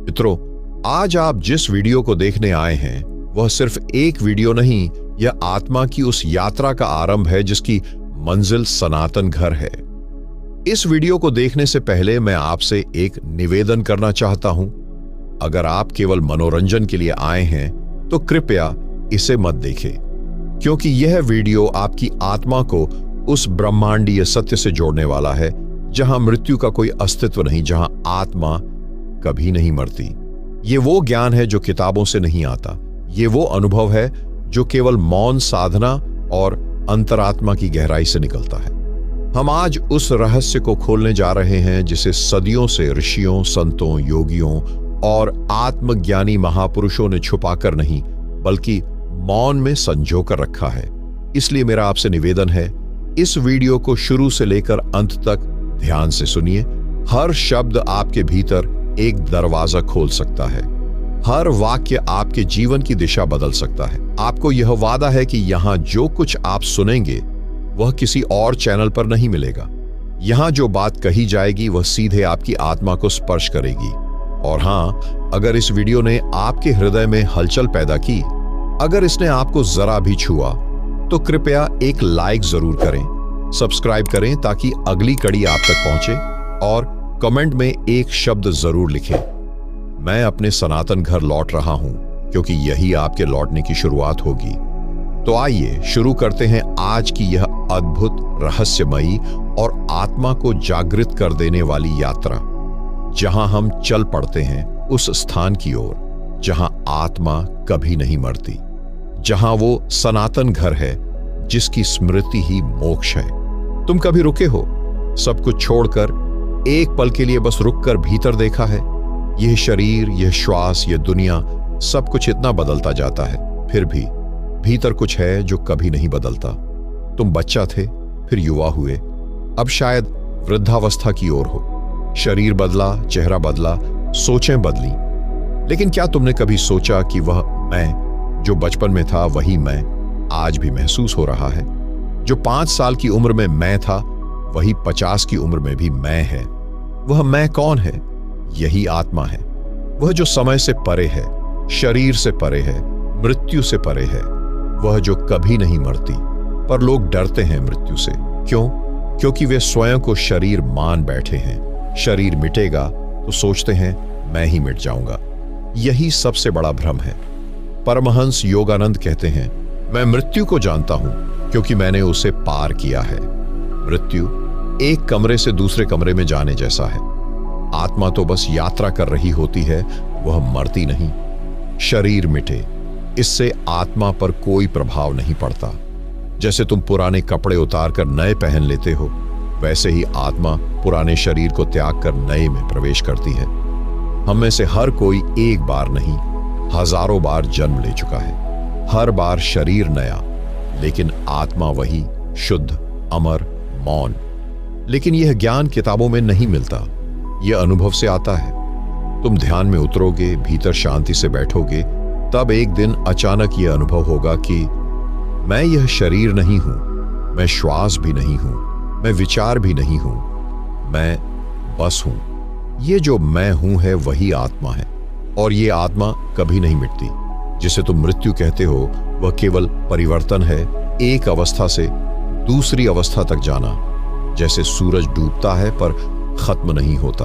मित्रों, आज आप जिस वीडियो को देखने आए हैं वह सिर्फ एक वीडियो नहीं, यह आत्मा की उस यात्रा का आरंभ है जिसकी मंजिल सनातन घर है। इस वीडियो को देखने से पहले मैं आपसे एक निवेदन करना चाहता हूं। अगर आप केवल मनोरंजन के लिए आए हैं तो कृपया इसे मत देखें, क्योंकि यह वीडियो आपकी आत्मा को उस ब्रह्मांडीय सत्य से जोड़ने वाला है जहां मृत्यु का कोई अस्तित्व नहीं, जहां आत्मा कभी नहीं मरती। ये वो ज्ञान है जो किताबों से नहीं आता। ये वो अनुभव है जो केवल मौन साधना और अंतरात्मा की गहराई से निकलता है। हम आज उस रहस्य को खोलने जा रहे हैं जिसे सदियों से ऋषियों, संतों, योगियों और आत्मज्ञानी महापुरुषों ने छुपाकर नहीं बल्कि मौन में संजो कर रखा है। इसलिए मेरा आपसे निवेदन है, इस वीडियो को शुरू से लेकर अंत तक ध्यान से सुनिए। हर शब्द आपके भीतर एक दरवाजा खोल सकता है। हर वाक्य आपके जीवन की दिशा बदल सकता है। आपको यह वादा है कि यहाँ जो कुछ आप सुनेंगे वह किसी और चैनल पर नहीं मिलेगा। यहाँ जो बात कही जाएगी वह सीधे आपकी आत्मा को स्पर्श करेगी। और हाँ, अगर इस वीडियो ने आपके हृदय में हलचल पैदा की, अगर इसने आपको जरा भी छुआ, तो कृपया एक लाइक जरूर करें, सब्सक्राइब करें ताकि अगली कड़ी आप तक पहुंचे, और कमेंट में एक शब्द जरूर लिखें, मैं अपने सनातन घर लौट रहा हूं, क्योंकि यही आपके लौटने की शुरुआत होगी। तो आइए शुरू करते हैं आज की यह अद्भुत, रहस्यमयी और आत्मा को जागृत कर देने वाली यात्रा, जहां हम चल पड़ते हैं उस स्थान की ओर जहां आत्मा कभी नहीं मरती, जहां वो सनातन घर है जिसकी स्मृति ही मोक्ष है। तुम कभी रुके हो, सब कुछ छोड़कर एक पल के लिए बस रुककर भीतर देखा है? यह शरीर, यह श्वास, यह दुनिया, सब कुछ इतना बदलता जाता है, फिर भी भीतर कुछ है जो कभी नहीं बदलता। तुम बच्चा थे, फिर युवा हुए, अब शायद वृद्धावस्था की ओर हो। शरीर बदला, चेहरा बदला, सोचें बदली, लेकिन क्या तुमने कभी सोचा कि वह मैं जो बचपन में था वही मैं आज भी महसूस हो रहा है? जो 5 साल की उम्र में मैं था वही 50 की उम्र में भी मैं है। वह मैं कौन है? यही आत्मा है। वह जो समय से परे है, शरीर से परे है, मृत्यु से परे है। वह जो कभी नहीं मरती, पर लोग डरते हैं मृत्यु से। क्यों? क्योंकि वे स्वयं को शरीर मान बैठे हैं। शरीर मिटेगा तो सोचते हैं मैं ही मिट जाऊंगा। यही सबसे बड़ा भ्रम है। परमहंस योगानंद कहते हैं, मैं मृत्यु को जानता हूं क्योंकि मैंने उसे पार किया है। मृत्यु एक कमरे से दूसरे कमरे में जाने जैसा है। आत्मा तो बस यात्रा कर रही होती है, वह मरती नहीं। शरीर मिटे, इससे आत्मा पर कोई प्रभाव नहीं पड़ता। जैसे तुम पुराने कपड़े उतार कर नए पहन लेते हो, वैसे ही आत्मा पुराने शरीर को त्याग कर नए में प्रवेश करती है। हम में से हर कोई एक बार नहीं, हजारों बार जन्म ले चुका है। हर बार शरीर नया, लेकिन आत्मा वही, शुद्ध, अमर, मौन। लेकिन यह ज्ञान किताबों में नहीं मिलता, यह अनुभव से आता है। तुम ध्यान में उतरोगे, भीतर शांति से बैठोगे, तब एक दिन अचानक यह अनुभव होगा कि मैं यह शरीर नहीं हूं, मैं श्वास भी नहीं हूं, मैं विचार भी नहीं हूं, मैं बस हूं। ये जो मैं हूं है वही आत्मा है, और ये आत्मा कभी नहीं मिटती। जिसे तुम मृत्यु कहते हो वह केवल परिवर्तन है, एक अवस्था से दूसरी अवस्था तक जाना। जैसे सूरज डूबता है पर खत्म नहीं होता,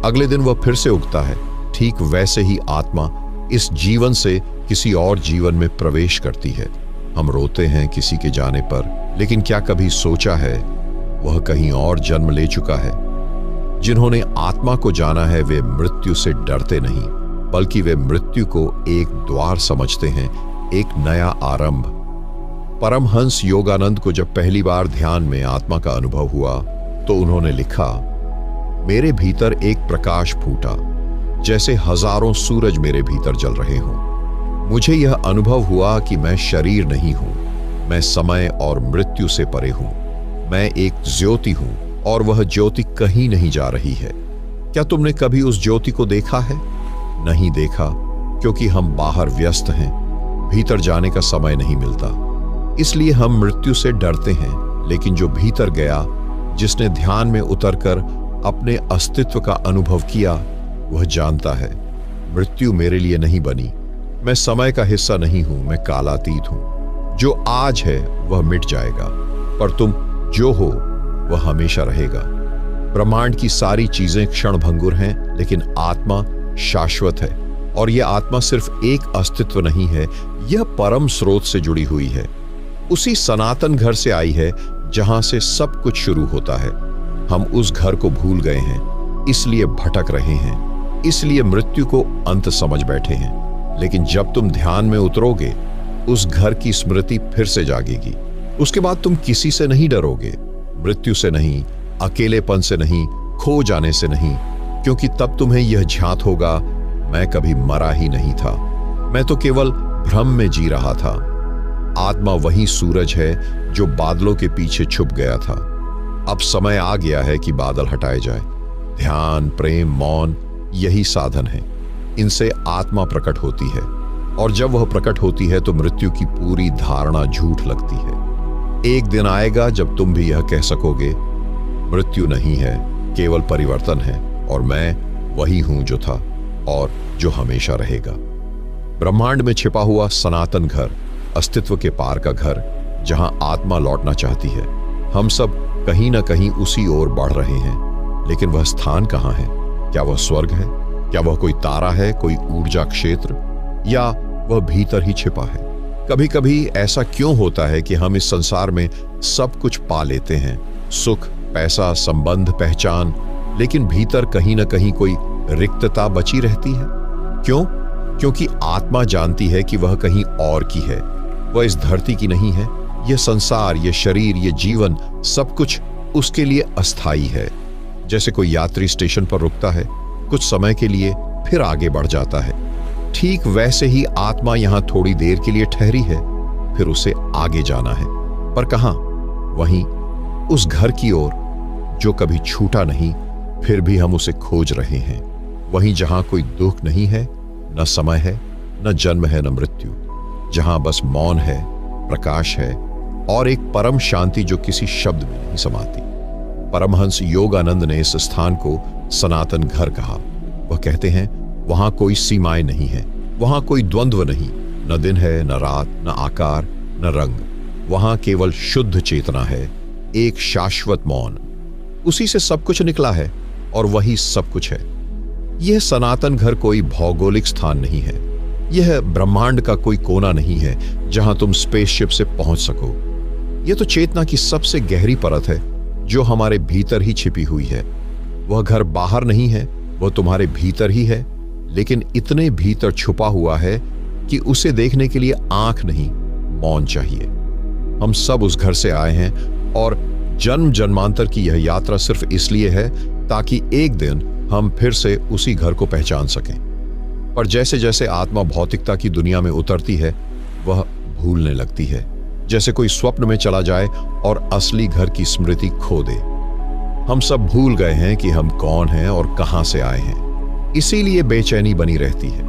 अगले दिन वह फिर से उगता है, ठीक वैसे ही आत्मा इस जीवन से किसी और जीवन में प्रवेश करती है। हम रोते हैं किसी के जाने पर, लेकिन क्या कभी सोचा है वह कहीं और जन्म ले चुका है? जिन्होंने आत्मा को जाना है वे मृत्यु से डरते नहीं, बल्कि वे मृत्यु को एक द्वार समझते हैं, एक नया आरंभ। परमहंस योगानंद को जब पहली बार ध्यान में आत्मा का अनुभव हुआ तो उन्होंने लिखा, मेरे भीतर एक प्रकाश फूटा, जैसे हजारों सूरज मेरे भीतर जल रहे हों। मुझे यह अनुभव हुआ कि मैं शरीर नहीं हूं, मैं समय और मृत्यु से परे हूं। मैं एक ज्योति हूं और वह ज्योति कहीं नहीं जा रही है। क्या तुमने कभी उस ज्योति को देखा है? नहीं देखा, क्योंकि हम बाहर व्यस्त हैं, भीतर जाने का समय नहीं मिलता। इसलिए हम मृत्यु से डरते हैं। लेकिन जो भीतर गया, जिसने ध्यान में उतरकर अपने अस्तित्व का अनुभव किया, वह जानता है मृत्यु मेरे लिए नहीं बनी। मैं समय का हिस्सा नहीं हूं, मैं कालातीत हूं। जो आज है वह मिट जाएगा, पर तुम जो हो वह हमेशा रहेगा। ब्रह्मांड की सारी चीजें क्षणभंगुर हैं, लेकिन आत्मा शाश्वत है। और यह आत्मा सिर्फ एक अस्तित्व नहीं है, यह परम स्रोत से जुड़ी हुई है। उसी सनातन घर से आई है जहां से सब कुछ शुरू होता है। हम उस घर को भूल गए हैं, इसलिए भटक रहे हैं, इसलिए मृत्यु को अंत समझ बैठे हैं। लेकिन जब तुम ध्यान में उतरोगे, उस घर की स्मृति फिर से जागेगी। उसके बाद तुम किसी से नहीं डरोगे, मृत्यु से नहीं, अकेलेपन से नहीं, खो जाने से नहीं, क्योंकि तब तुम्हें यह ज्ञात होगा, मैं कभी मरा ही नहीं था, मैं तो केवल भ्रम में जी रहा था। आत्मा वही सूरज है जो बादलों के पीछे छुप गया था। अब समय आ गया है कि बादल हटाए जाए। ध्यान, प्रेम, मौन यही साधन है। इनसे आत्मा प्रकट होती है, और जब वह प्रकट होती है तो मृत्यु की पूरी धारणा झूठ लगती है। एक दिन आएगा जब तुम भी यह कह सकोगे, मृत्यु नहीं है, केवल परिवर्तन है, और मैं वही हूं जो था और जो हमेशा रहेगा। ब्रह्मांड में छिपा हुआ सनातन घर, अस्तित्व के पार का घर, जहां आत्मा लौटना चाहती है। हम सब कहीं ना कहीं उसी ओर बढ़ रहे हैं, लेकिन वह स्थान कहां है? क्या वह स्वर्ग है? क्या वह कोई तारा है, कोई ऊर्जा क्षेत्र, या वह भीतर ही छिपा है? कभी कभी ऐसा क्यों होता है कि हम इस संसार में सब कुछ पा लेते हैं, सुख, पैसा, संबंध, पहचान, लेकिन भीतर कहीं ना कहीं कोई रिक्तता बची रहती है? क्यों? क्योंकि आत्मा जानती है कि वह कहीं और की है, वह इस धरती की नहीं है। यह संसार, यह शरीर, यह जीवन, सब कुछ उसके लिए अस्थाई है। जैसे कोई यात्री स्टेशन पर रुकता है, कुछ समय के लिए, फिर आगे बढ़ जाता है। ठीक वैसे ही आत्मा यहां थोड़ी देर के लिए ठहरी है, फिर उसे आगे जाना है। पर कहां? वहीं उस घर की ओर जो कभी छूटा नहीं, फिर भी हम उसे खोज रहे हैं। वहीं जहां कोई दुख नहीं है, न समय है, न जन्म है, न मृत्यु, जहां बस मौन है, प्रकाश है, और एक परम शांति जो किसी शब्द में नहीं समाती। परमहंस योगानंद ने इस स्थान को सनातन घर कहा। वह कहते हैं, वहां कोई सीमाएं नहीं है, वहां कोई द्वंद्व नहीं, न दिन है, न रात, न आकार, न रंग। वहां केवल शुद्ध चेतना है, एक शाश्वत मौन। उसी से सब कुछ निकला है और वही सब कुछ है। यह सनातन घर कोई भौगोलिक स्थान नहीं है, यह ब्रह्मांड का कोई कोना नहीं है जहां तुम स्पेसशिप से पहुंच सको। यह तो चेतना की सबसे गहरी परत है जो हमारे भीतर ही छिपी हुई है। वह घर बाहर नहीं है, वह तुम्हारे भीतर ही है, लेकिन इतने भीतर छुपा हुआ है कि उसे देखने के लिए आंख नहीं, मौन चाहिए। हम सब उस घर से आए हैं, और जन्म जन्मांतर की यह यात्रा सिर्फ इसलिए है ताकि एक दिन हम फिर से उसी घर को पहचान सकें। पर जैसे जैसे आत्मा भौतिकता की दुनिया में उतरती है, वह भूलने लगती है, जैसे कोई स्वप्न में चला जाए और असली घर की स्मृति खो दे। हम सब भूल गए हैं कि हम कौन हैं और कहां से आए हैं, इसीलिए बेचैनी बनी रहती है।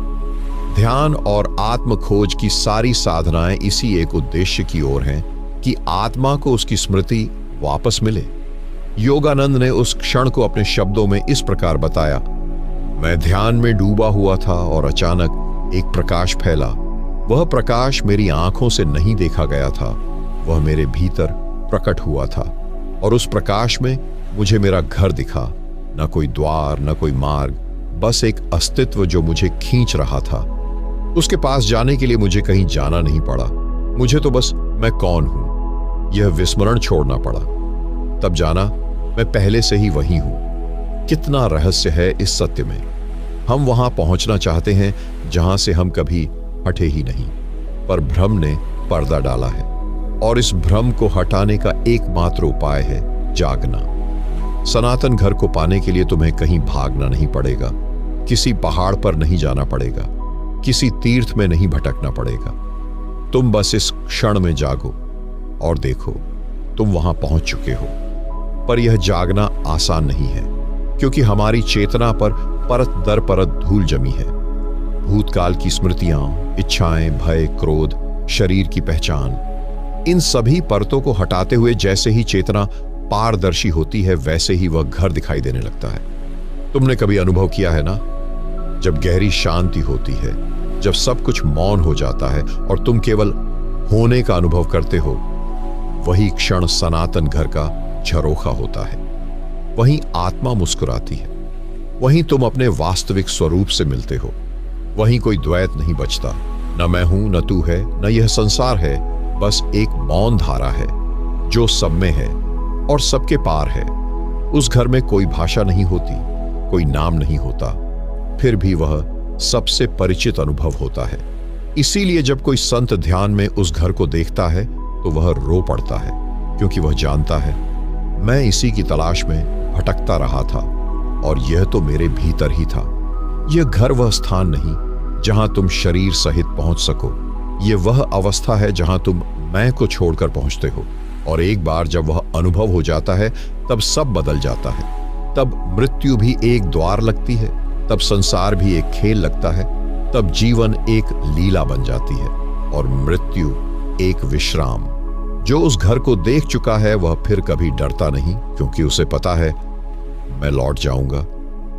ध्यान और आत्म खोज की सारी साधनाएं इसी एक उद्देश्य की ओर हैं कि आत्मा को उसकी स्मृति वापस मिले। योगानंद ने उस क्षण को अपने शब्दों में इस प्रकार बताया, मैं ध्यान में डूबा हुआ था और अचानक एक प्रकाश फैला। वह प्रकाश मेरी आंखों से नहीं देखा गया था, वह मेरे भीतर प्रकट हुआ था, और उस प्रकाश में मुझे मेरा घर दिखा। न कोई द्वार, न कोई मार्ग, बस एक अस्तित्व जो मुझे खींच रहा था। उसके पास जाने के लिए मुझे कहीं जाना नहीं पड़ा, मुझे तो बस मैं कौन हूं यह विस्मरण छोड़ना पड़ा। तब जाना मैं पहले से ही वही हूं। कितना रहस्य है इस सत्य में। हम वहां पहुंचना चाहते हैं जहां से हम कभी हटे ही नहीं, पर भ्रम ने पर्दा डाला है, और इस भ्रम को हटाने का एकमात्र उपाय है जागना। सनातन घर को पाने के लिए तुम्हें कहीं भागना नहीं पड़ेगा, किसी पहाड़ पर नहीं जाना पड़ेगा, किसी तीर्थ में नहीं भटकना पड़ेगा। तुम बस इस क्षण में जागो और देखो तुम वहां पहुंच चुके हो। पर यह जागना आसान नहीं है, क्योंकि हमारी चेतना पर परत दर परत धूल जमी है। भूतकाल की स्मृतियां, इच्छाएं, भय, क्रोध, शरीर की पहचान, इन सभी परतों को हटाते हुए जैसे ही चेतना पारदर्शी होती है, वैसे ही वह घर दिखाई देने लगता है। तुमने कभी अनुभव किया है ना, जब गहरी शांति होती है, जब सब कुछ मौन हो जाता है और तुम केवल होने का अनुभव करते हो, वही क्षण सनातन घर का झरोखा होता है। वहीं आत्मा मुस्कुराती है, वहीं तुम अपने वास्तविक स्वरूप से मिलते हो। वहीं कोई द्वैत नहीं बचता, न मैं हूं न तू है, न यह संसार है, बस एक मौन धारा है जो सब में है और सबके पार है। उस घर में कोई भाषा नहीं होती, कोई नाम नहीं होता, फिर भी वह सबसे परिचित अनुभव होता है। इसीलिए जब कोई संत ध्यान में उस घर को देखता है तो वह रो पड़ता है, क्योंकि वह जानता है मैं इसी की तलाश में भटकता रहा था और यह तो मेरे भीतर ही था। यह घर वह स्थान नहीं जहां तुम शरीर सहित पहुंच सको, यह वह अवस्था है जहां तुम मैं को छोड़कर पहुंचते हो। और एक बार जब वह अनुभव हो जाता है तब सब बदल जाता है। तब मृत्यु भी एक द्वार लगती है, तब संसार भी एक खेल लगता है, तब जीवन एक लीला बन जाती है और मृत्यु एक विश्राम। जो उस घर को देख चुका है वह फिर कभी डरता नहीं, क्योंकि उसे पता है मैं लौट जाऊंगा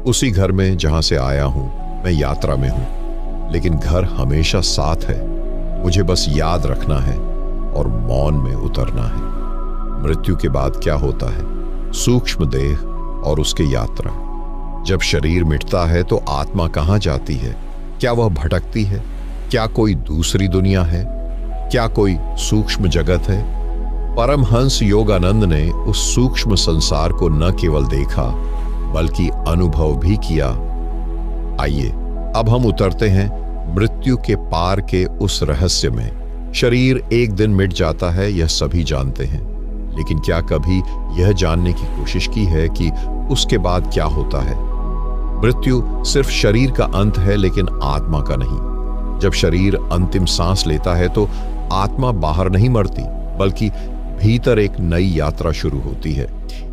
उसी घर में जहां से आया हूं। मैं यात्रा में हूं, लेकिन घर हमेशा साथ है। मुझे बस याद रखना है और मौन में उतरना है। मृत्यु के बाद क्या होता है? सूक्ष्म देह और उसके यात्रा। जब शरीर मिटता है तो आत्मा कहां जाती है? क्या वह भटकती है? क्या कोई दूसरी दुनिया है? क्या कोई सूक्ष्म जगत है? परमहंस योगानंद ने उस सूक्ष्म संसार को न केवल देखा बल्कि अनुभव भी किया। आइए अब हम उतरते हैं मृत्यु के पार के उस रहस्य में। शरीर एक दिन मिट जाता है, यह सभी जानते हैं, लेकिन क्या कभी यह जानने की कोशिश की है कि उसके बाद क्या होता है? मृत्यु सिर्फ शरीर का अंत है, लेकिन आत्मा का नहीं। जब शरीर अंतिम सांस लेता है तो आत्मा बाहर नहीं मरती, बल्कि भीतर एक नई यात्रा शुरू होती है।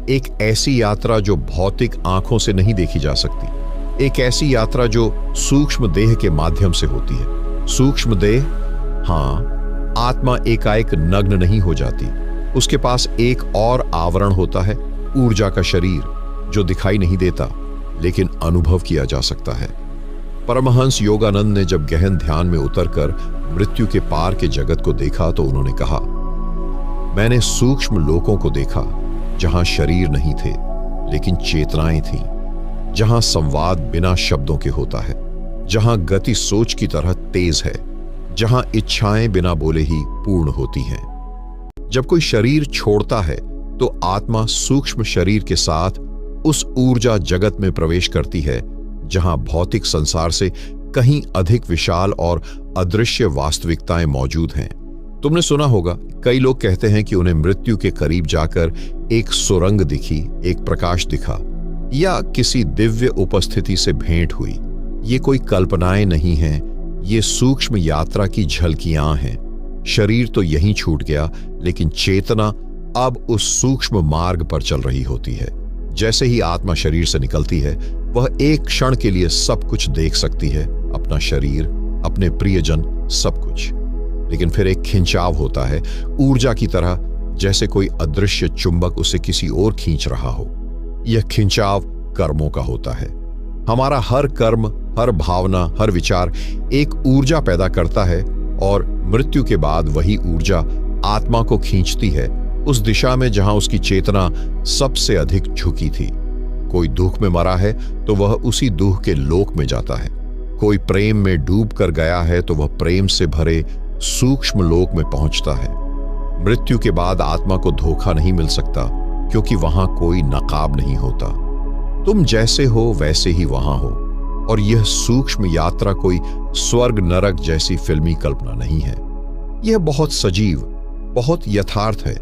एक ऐसी यात्रा जो भौतिक आंखों से नहीं देखी जा सकती, एक ऐसी यात्रा जो सूक्ष्म देह के माध्यम से होती है। सूक्ष्म देह, हाँ, आत्मा एकाएक नग्न नहीं हो जाती। उसके पास एक और आवरण होता है, ऊर्जा का शरीर, जो दिखाई नहीं देता लेकिन अनुभव किया जा सकता है। परमहंस योगानंद ने जब गहन ध्यान में उतरकर मृत्यु के पार के जगत को देखा तो उन्होंने कहा, मैंने सूक्ष्म लोकों को देखा जहां शरीर नहीं थे लेकिन चेतनाएं थीं, जहां संवाद बिना शब्दों के होता है, जहां गति सोच की तरह तेज है, जहां इच्छाएं बिना बोले ही पूर्ण होती हैं। जब कोई शरीर छोड़ता है तो आत्मा सूक्ष्म शरीर के साथ उस ऊर्जा जगत में प्रवेश करती है जहां भौतिक संसार से कहीं अधिक विशाल और अदृश्य वास्तविकताएं मौजूद हैं। तुमने सुना होगा, कई लोग कहते हैं कि उन्हें मृत्यु के करीब जाकर एक सुरंग दिखी, एक प्रकाश दिखा, या किसी दिव्य उपस्थिति से भेंट हुई। ये कोई कल्पनाएं नहीं हैं, ये सूक्ष्म यात्रा की झलकियां हैं। शरीर तो यहीं छूट गया, लेकिन चेतना अब उस सूक्ष्म मार्ग पर चल रही होती है। जैसे ही आत्मा शरीर से निकलती है, वह एक क्षण के लिए सब कुछ देख सकती है, अपना शरीर, अपने प्रियजन, सब कुछ। लेकिन फिर एक खिंचाव होता है, ऊर्जा की तरह, जैसे कोई अदृश्य चुंबक उसे किसी ओर खींच रहा हो। यह खिंचाव कर्मों का होता है। हमारा हर कर्म, हर भावना, हर विचार एक ऊर्जा पैदा करता है और मृत्यु के बाद वही ऊर्जा आत्मा को खींचती है उस दिशा में जहां उसकी चेतना सबसे अधिक झुकी थी। कोई दुख में मरा है तो वह उसी दुख के लोक में जाता है। कोई प्रेम में डूब कर गया है तो वह प्रेम से भरे सूक्ष्म लोक में पहुंचता है। मृत्यु के बाद आत्मा को धोखा नहीं मिल सकता, क्योंकि वहां कोई नकाब नहीं होता। तुम जैसे हो वैसे ही वहां हो, और यह सूक्ष्म यात्रा कोई स्वर्ग नरक जैसी फिल्मी कल्पना नहीं है। यह बहुत सजीव, बहुत यथार्थ है।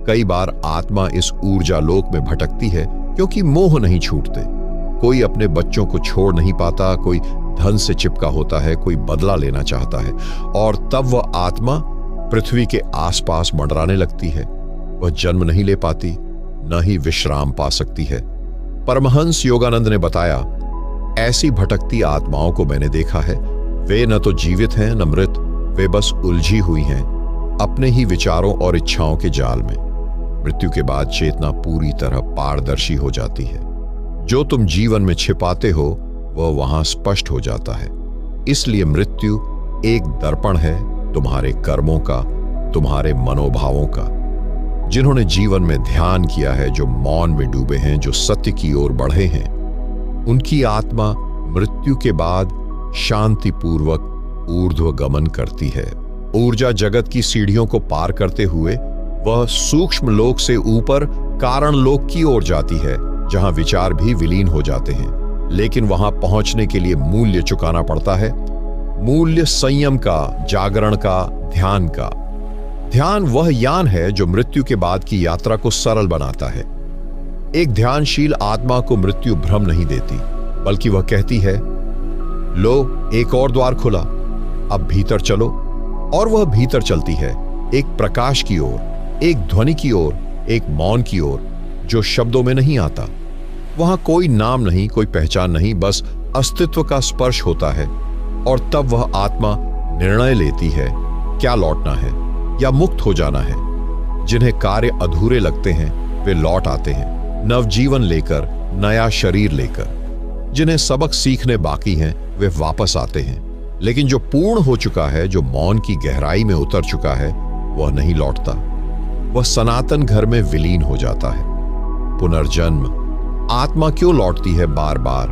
कई बार आत्मा इस ऊर्जा लोक में भटकती है क्योंकि मोह नहीं छूटते। कोई अपने बच्चों को छोड़ नहीं पाता, कोई धन से चिपका होता है, कोई बदला लेना चाहता है, और तब वह आत्मा पृथ्वी के आसपास मंडराने लगती है। वह जन्म नहीं ले पाती, न ही विश्राम पा सकती है। परमहंस योगानंद ने बताया, ऐसी भटकती आत्माओं को मैंने देखा है। वे न तो जीवित हैं न मृत, वे बस उलझी हुई हैं अपने ही विचारों और इच्छाओं के जाल में। मृत्यु के बाद चेतना पूरी तरह पारदर्शी हो जाती है। जो तुम जीवन में छिपाते हो वह वहां स्पष्ट हो जाता है। इसलिए मृत्यु एक दर्पण है तुम्हारे कर्मों का, तुम्हारे मनोभावों का। जिन्होंने जीवन में ध्यान किया है, जो मौन में डूबे हैं, जो सत्य की ओर बढ़े हैं, उनकी आत्मा मृत्यु के बाद शांतिपूर्वक ऊर्ध्व गमन करती है। ऊर्जा जगत की सीढ़ियों को पार करते हुए वह सूक्ष्म लोक से ऊपर कारण लोक की ओर जाती है, जहां विचार भी विलीन हो जाते हैं। लेकिन वहां पहुंचने के लिए मूल्य चुकाना पड़ता है। मूल्य संयम का, जागरण का, ध्यान का। ध्यान वह यान है जो मृत्यु के बाद की यात्रा को सरल बनाता है। एक ध्यानशील आत्मा को मृत्यु भ्रम नहीं देती, बल्कि वह कहती है, लो एक और द्वार खुला, अब भीतर चलो। और वह भीतर चलती है, एक प्रकाश की ओर, एक ध्वनि की ओर, एक मौन की ओर, जो शब्दों में नहीं आता। वहां कोई नाम नहीं, कोई पहचान नहीं, बस अस्तित्व का स्पर्श होता है। और तब वह आत्मा निर्णय लेती है, क्या लौटना है या मुक्त हो जाना है। जिन्हें कार्य अधूरे लगते हैं वे लौट आते हैं, नवजीवन लेकर, नया शरीर लेकर। जिन्हें सबक सीखने बाकी हैं वे वापस आते हैं। लेकिन जो पूर्ण हो चुका है, जो मौन की गहराई में उतर चुका है, वह नहीं लौटता। वह सनातन घर में विलीन हो जाता है। पुनर्जन्म। आत्मा क्यों लौटती है बार बार?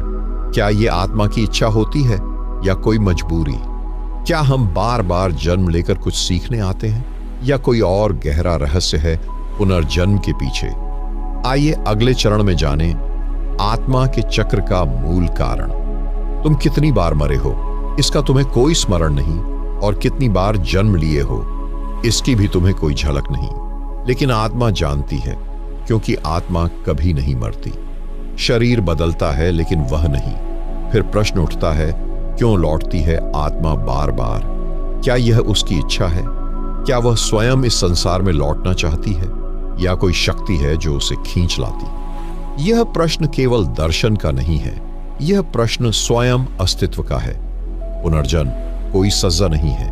क्या ये आत्मा की इच्छा होती है या कोई मजबूरी? क्या हम बार बार जन्म लेकर कुछ सीखने आते हैं, या कोई और गहरा रहस्य है पुनर्जन्म के पीछे? आइए अगले चरण में जानें आत्मा के चक्र का मूल कारण। तुम कितनी बार मरे हो, इसका तुम्हें कोई स्मरण नहीं, और कितनी बार जन्म लिए हो, इसकी भी तुम्हें कोई झलक नहीं। लेकिन आत्मा जानती है, क्योंकि आत्मा कभी नहीं मरती। शरीर बदलता है लेकिन वह नहीं। फिर प्रश्न उठता है, क्यों लौटती है आत्मा बार बार? क्या यह उसकी इच्छा है? क्या वह स्वयं इस संसार में लौटना चाहती है, या कोई शक्ति है जो उसे खींच लाती? यह प्रश्न केवल दर्शन का नहीं है, यह प्रश्न स्वयं अस्तित्व का है। पुनर्जन्म कोई सजा नहीं है,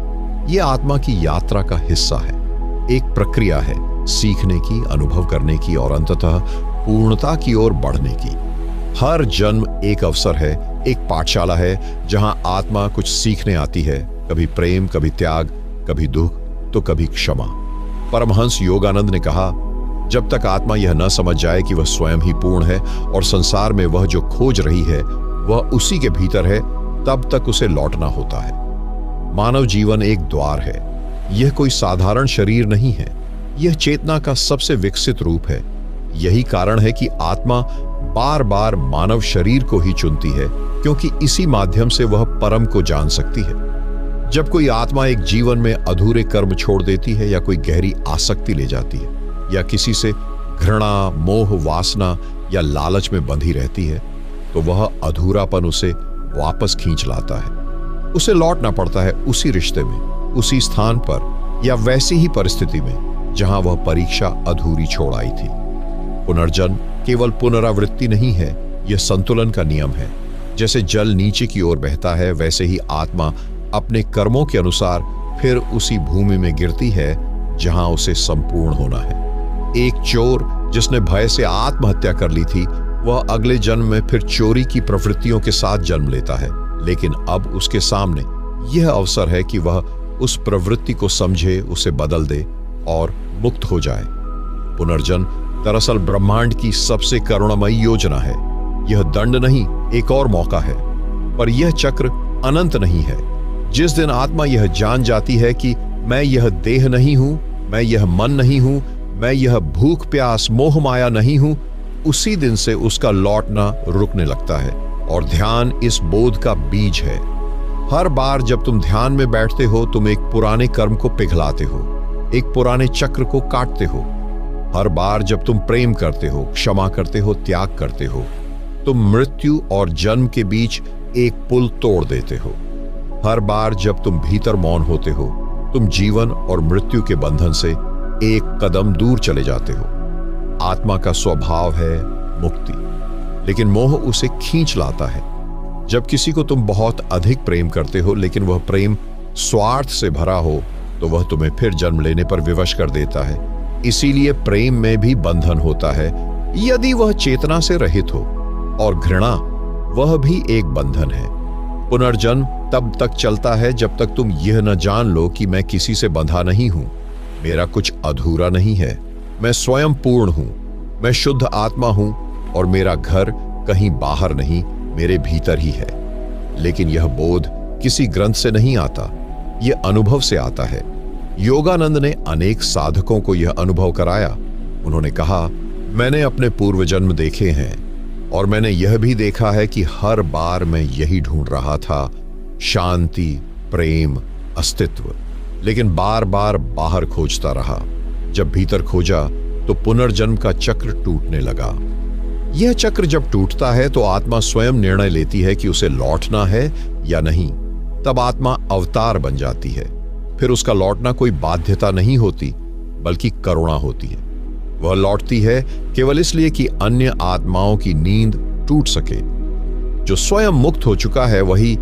यह आत्मा की यात्रा का हिस्सा है। एक प्रक्रिया है, सीखने की, अनुभव करने की, और अंततः पूर्णता की ओर बढ़ने की। हर जन्म एक अवसर है, एक पाठशाला है, जहां आत्मा कुछ सीखने आती है। कभी प्रेम, कभी त्याग, कभी दुख, तो कभी क्षमा। परमहंस योगानंद ने कहा, जब तक आत्मा यह न समझ जाए कि वह स्वयं ही पूर्ण है और संसार में वह जो खोज रही है वह उसी के भीतर है, तब तक उसे लौटना होता है। मानव जीवन एक द्वार है। यह कोई साधारण शरीर नहीं है, यह चेतना का सबसे विकसित रूप है। यही कारण है कि आत्मा बार बार मानव शरीर को ही चुनती है, क्योंकि इसी माध्यम से वह परम को जान सकती है। जब कोई आत्मा एक जीवन में अधूरे कर्म छोड़ देती है, या कोई गहरी आसक्ति ले जाती है, या किसी से घृणा, मोह, वासना या लालच में बंधी रहती है, तो वह अधूरापन उसे वापस खींच लाता है। उसे लौटना पड़ता है उसी रिश्ते में, उसी स्थान पर, या वैसी ही परिस्थिति में जहां वह परीक्षा अधूरी छोड़ आई थी। पुनर्जन्म केवल पुनरावृत्ति नहीं है, यह संतुलन का नियम है। जैसे जल नीचे की ओर बहता है, वैसे ही आत्मा अपने कर्मों के अनुसार फिर उसी भूमि में गिरती है जहां उसे संपूर्ण होना है। एक चोर जिसने भय से आत्महत्या कर ली थी, वह अगले जन्म में फिर चोरी की प्रवृत्तियों के साथ जन्म लेता है। लेकिन अब उसके सामने यह अवसर है कि वह उस प्रवृत्ति को समझे, उसे बदल दे और मुक्त हो जाए। पुनर्जन्म दरअसल ब्रह्मांड की सबसे करुणामयी योजना है। यह दंड नहीं, एक और मौका है। पर यह चक्र अनंत नहीं है। जिस दिन आत्मा यह जान जाती है कि मैं यह देह नहीं हूं, मैं यह मन नहीं हूं, मैं यह भूख प्यास मोह माया नहीं हूं, उसी दिन से उसका लौटना रुकने लगता है। और ध्यान इस बोध का बीज है। हर बार जब तुम ध्यान में बैठते हो, तुम एक पुराने कर्म को पिघलाते हो, एक पुराने चक्र को काटते हो। हर बार जब तुम प्रेम करते हो, क्षमा करते हो, त्याग करते हो, तुम मृत्यु और जन्म के बीच एक पुल तोड़ देते हो। हर बार जब तुम भीतर मौन होते हो, तुम जीवन और मृत्यु के बंधन से एक कदम दूर चले जाते हो। आत्मा का स्वभाव है मुक्ति, लेकिन मोह उसे खींच लाता है। जब किसी को तुम बहुत अधिक प्रेम करते हो, लेकिन वह प्रेम स्वार्थ से भरा हो, तो वह तुम्हें फिर जन्म लेने पर विवश कर देता है। इसीलिए प्रेम में भी बंधन होता है, यदि वह चेतना से रहित हो। और घृणा, वह भी एक बंधन है। पुनर्जन्म तब तक चलता है जब तक तुम यह न जान लो कि मैं किसी से बंधा नहीं हूं, मेरा कुछ अधूरा नहीं है, मैं स्वयं पूर्ण हूं, मैं शुद्ध आत्मा हूं और मेरा घर कहीं बाहर नहीं, मेरे भीतर ही है। लेकिन यह बोध किसी ग्रंथ से नहीं आता, यह अनुभव से आता है। योगानंद ने अनेक साधकों को यह अनुभव कराया। उन्होंने कहा, मैंने अपने पूर्व जन्म देखे हैं और मैंने यह भी देखा है कि हर बार मैं यही ढूंढ रहा था, शांति, प्रेम, अस्तित्व, लेकिन बार बार बाहर खोजता रहा। जब भीतर खोजा तो पुनर्जन्म का चक्र टूटने लगा। यह चक्र जब टूटता है तो आत्मा स्वयं निर्णय लेती है कि उसे लौटना है या नहीं। तब आत्मा अवतार बन जाती है। फिर उसका लौटना कोई बाध्यता नहीं होती, बल्कि करुणा होती है। वह लौटती है केवल इसलिए कि अन्य आत्माओं की नींद टूट सके। जो स्वयं मुक्त हो चुका है वही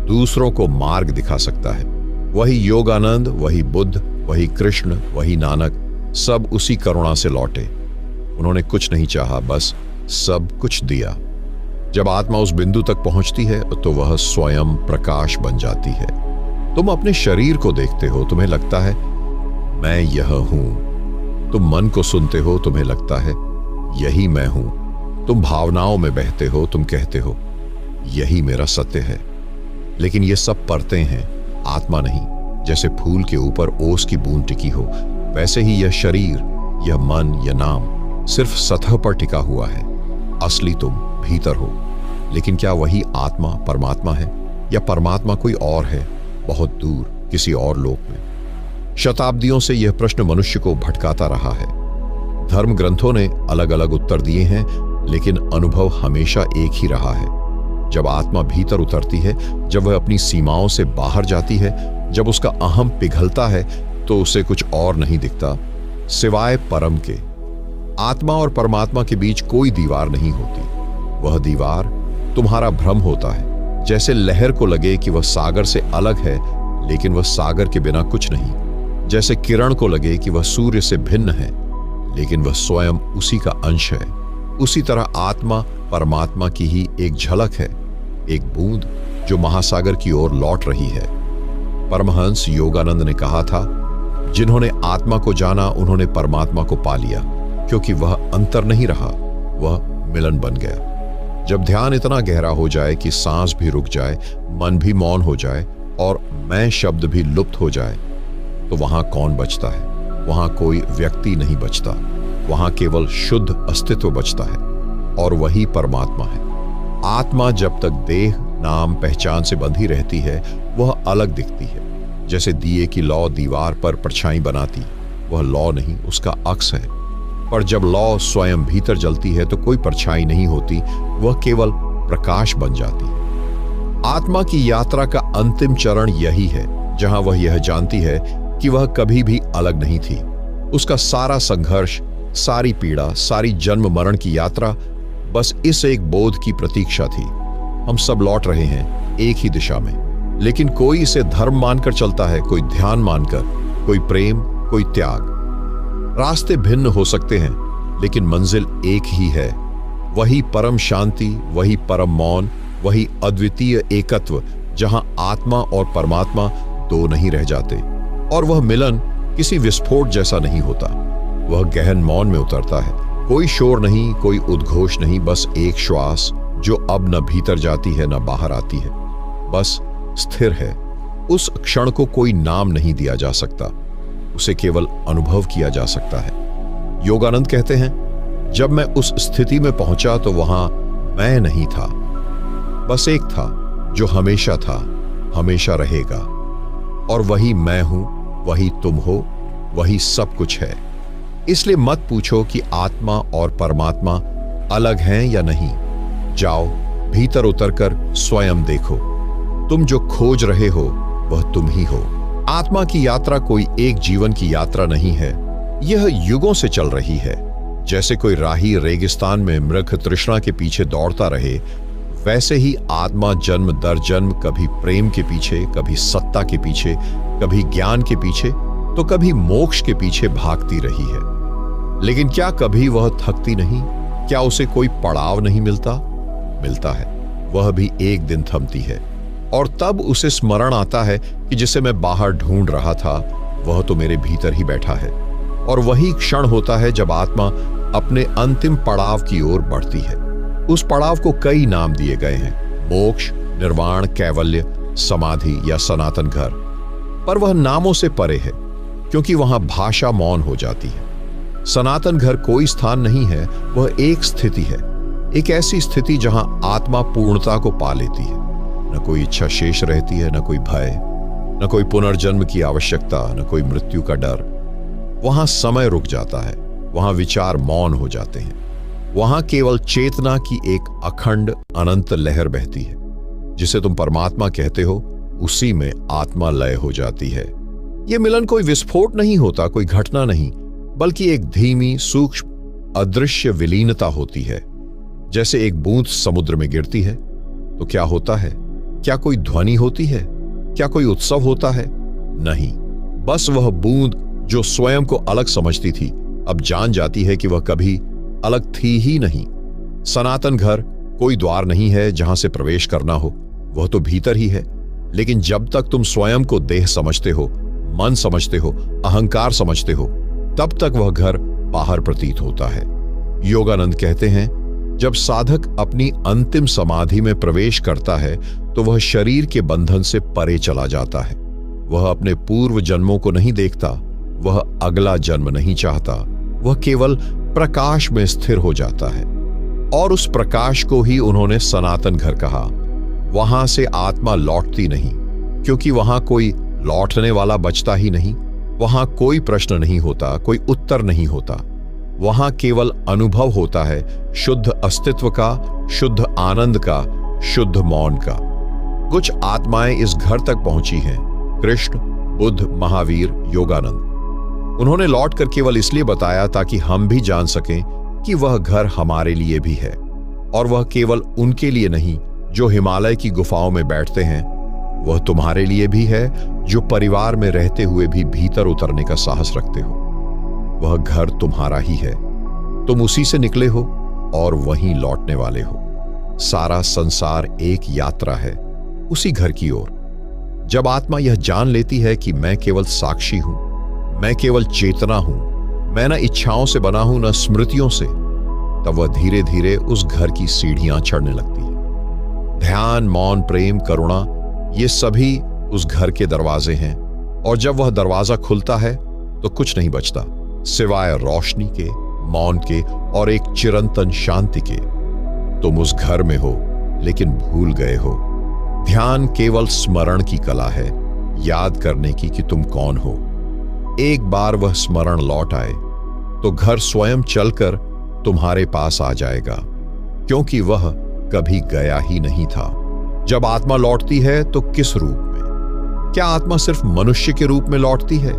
दूसरों को मार्ग दिखा सकता है। वही योगानंद, वही बुद्ध, वही कृष्ण, वही नानक, सब उसी करुणा से लौटे। उन्होंने कुछ नहीं चाहा, बस सब कुछ दिया। जब आत्मा उस बिंदु तक पहुंचती है तो वह स्वयं प्रकाश बन जाती है। तुम अपने शरीर को देखते हो, तुम्हें लगता है मैं यह हूं। तुम मन को सुनते हो, तुम्हें लगता है यही मैं हूं। तुम भावनाओं में बहते हो, तुम कहते हो यही मेरा सत्य है। लेकिन ये सब परतें हैं, आत्मा नहीं। जैसे फूल के ऊपर ओस की बूंद टिकी हो, वैसे ही यह शरीर, यह मन, यह नाम सिर्फ सतह पर टिका हुआ है। असली तुम भीतर हो। लेकिन क्या वही आत्मा परमात्मा है, या परमात्मा कोई और है, बहुत दूर किसी और लोक में? शताब्दियों से यह प्रश्न मनुष्य को भटकाता रहा है। धर्म ग्रंथों ने अलग अलग उत्तर दिए हैं, लेकिन अनुभव हमेशा एक ही रहा है। जब आत्मा भीतर उतरती है, जब वह अपनी सीमाओं से बाहर जाती है, जब उसका अहम पिघलता है, तो उसे कुछ और नहीं दिखता सिवाय परम के। आत्मा और परमात्मा के बीच कोई दीवार नहीं होती। वह दीवार तुम्हारा भ्रम होता है। जैसे लहर को लगे कि वह सागर से अलग है, लेकिन वह सागर के बिना कुछ नहीं। जैसे किरण को लगे कि वह सूर्य से भिन्न है, लेकिन वह स्वयं उसी का अंश है। उसी तरह आत्मा परमात्मा की ही एक झलक है, एक बूंद जो महासागर की ओर लौट रही है। परमहंस योगानंद ने कहा था, जिन्होंने आत्मा को जाना उन्होंने परमात्मा को पा लिया, क्योंकि वह अंतर नहीं रहा, वह मिलन बन गया। जब ध्यान इतना गहरा हो जाए कि सांस भी रुक जाए, मन भी मौन हो जाए और मैं शब्द भी लुप्त हो जाए, तो वहां कौन बचता है? वहां कोई व्यक्ति नहीं बचता, वहां केवल शुद्ध अस्तित्व बचता है, और वही परमात्मा है। आत्मा जब तक देह, नाम, पहचान से बंधी रहती है, वह अलग दिखती है। जैसे दिए की लौ दीवार पर परछाई बनाती, वह लौ नहीं, उसका अक्स है। पर जब लौ स्वयं भीतर जलती है तो कोई परछाई नहीं होती, वह केवल प्रकाश बन जाती है। आत्मा की यात्रा का अंतिम चरण यही है, जहां वह यह जानती है कि वह कभी भी अलग नहीं थी। उसका सारा संघर्ष, सारी पीड़ा, सारी जन्म मरण की यात्रा बस इस एक बोध की प्रतीक्षा थी। हम सब लौट रहे हैं एक ही दिशा में, लेकिन कोई इसे धर्म मानकर चलता है, कोई ध्यान मानकर, कोई प्रेम, कोई त्याग। रास्ते भिन्न हो सकते हैं, लेकिन मंजिल एक ही है। वही परम शांति, वही परम मौन, वही अद्वितीय एकत्व, जहां आत्मा और परमात्मा दो नहीं रह जाते। और वह मिलन किसी विस्फोट जैसा नहीं होता, वह गहन मौन में उतरता है। कोई शोर नहीं, कोई उद्घोष नहीं, बस एक श्वास जो अब न भीतर जाती है न बाहर आती है, बस स्थिर है। उस क्षण को कोई नाम नहीं दिया जा सकता, उसे केवल अनुभव किया जा सकता है। योगानंद कहते हैं, जब मैं उस स्थिति में पहुंचा तो वहां मैं नहीं था, बस एक था जो हमेशा था, हमेशा रहेगा। और वही मैं हूं, वही तुम हो, वही सब कुछ है। इसलिए मत पूछो कि आत्मा और परमात्मा अलग हैं या नहीं। जाओ भीतर उतरकर स्वयं देखो। तुम जो खोज रहे हो वह तुम ही हो। आत्मा की यात्रा कोई एक जीवन की यात्रा नहीं है, यह युगों से चल रही है। जैसे कोई राही रेगिस्तान में मृग तृष्णा के पीछे दौड़ता रहे, वैसे ही आत्मा जन्म दर जन्म कभी प्रेम के पीछे, कभी सत्ता के पीछे, कभी ज्ञान के पीछे, तो कभी मोक्ष के पीछे भागती रही है। लेकिन क्या कभी वह थकती नहीं? क्या उसे कोई पड़ाव नहीं मिलता? मिलता है। वह भी एक दिन थमती है और तब उसे स्मरण आता है कि जिसे मैं बाहर ढूंढ रहा था वह तो मेरे भीतर ही बैठा है। और वही क्षण होता है जब आत्मा अपने अंतिम पड़ाव की ओर बढ़ती है। उस पड़ाव को कई नाम दिए गए हैं, मोक्ष, निर्वाण, कैवल्य, समाधि या सनातन घर। पर वह नामों से परे है क्योंकि वहां भाषा मौन हो जाती है। सनातन घर कोई स्थान नहीं है, वह एक स्थिति है, एक ऐसी स्थिति जहां आत्मा पूर्णता को पा लेती है। न कोई इच्छा शेष रहती है, न कोई भय, न कोई पुनर्जन्म की आवश्यकता, न कोई मृत्यु का डर। वहां समय रुक जाता है, वहां विचार मौन हो जाते हैं, वहां केवल चेतना की एक अखंड अनंत लहर बहती है। जिसे तुम परमात्मा कहते हो उसी में आत्मा लय हो जाती है। यह मिलन कोई विस्फोट नहीं होता, कोई घटना नहीं, बल्कि एक धीमी सूक्ष्म अदृश्य विलीनता होती है। जैसे एक बूंद समुद्र में गिरती है तो क्या होता है? क्या कोई ध्वनि होती है? क्या कोई उत्सव होता है? नहीं, बस वह बूंद जो स्वयं को अलग समझती थी अब जान जाती है कि वह कभी अलग थी ही नहीं। सनातन घर कोई द्वार नहीं है जहां से प्रवेश करना हो, वह तो भीतर ही है। लेकिन जब तक तुम स्वयं को देह समझते हो, मन समझते हो, अहंकार समझते हो, तब तक वह घर बाहर प्रतीत होता है। योगानंद कहते हैं, जब साधक अपनी अंतिम समाधि में प्रवेश करता है तो वह शरीर के बंधन से परे चला जाता है। वह अपने पूर्व जन्मों को नहीं देखता, वह अगला जन्म नहीं चाहता, वह केवल प्रकाश में स्थिर हो जाता है। और उस प्रकाश को ही उन्होंने सनातन घर कहा। वहां से आत्मा लौटती नहीं, क्योंकि वहां कोई लौटने वाला बचता ही नहीं। वहां कोई प्रश्न नहीं होता, कोई उत्तर नहीं होता। वहां केवल अनुभव होता है, शुद्ध अस्तित्व का, शुद्ध आनंद का, शुद्ध मौन का। कुछ आत्माएं इस घर तक पहुंची हैं, कृष्ण, बुद्ध, महावीर, योगानंद। उन्होंने लौटकर केवल इसलिए बताया ताकि हम भी जान सकें कि वह घर हमारे लिए भी है। और वह केवल उनके लिए नहीं जो हिमालय की गुफाओं में बैठते हैं, वह तुम्हारे लिए भी है जो परिवार में रहते हुए भी भीतर उतरने का साहस रखते हो। वह घर तुम्हारा ही है, तुम उसी से निकले हो और वहीं लौटने वाले हो। सारा संसार एक यात्रा है उसी घर की ओर। जब आत्मा यह जान लेती है कि मैं केवल साक्षी हूं, मैं केवल चेतना हूं, मैं न इच्छाओं से बना हूं न स्मृतियों से, तब वह धीरे धीरे उस घर की सीढ़ियां चढ़ने लगती है। ध्यान, मौन, प्रेम, करुणा, ये सभी उस घर के दरवाजे हैं। और जब वह दरवाजा खुलता है तो कुछ नहीं बचता सिवाय रोशनी के, मौन के और एक चिरंतन शांति के। तुम उस घर में हो लेकिन भूल गए हो। ध्यान केवल स्मरण की कला है, याद करने की कि तुम कौन हो। एक बार वह स्मरण लौट आए तो घर स्वयं चलकर तुम्हारे पास आ जाएगा, क्योंकि वह कभी गया ही नहीं था। जब आत्मा लौटती है तो किस रूप में? क्या आत्मा सिर्फ मनुष्य के रूप में लौटती है?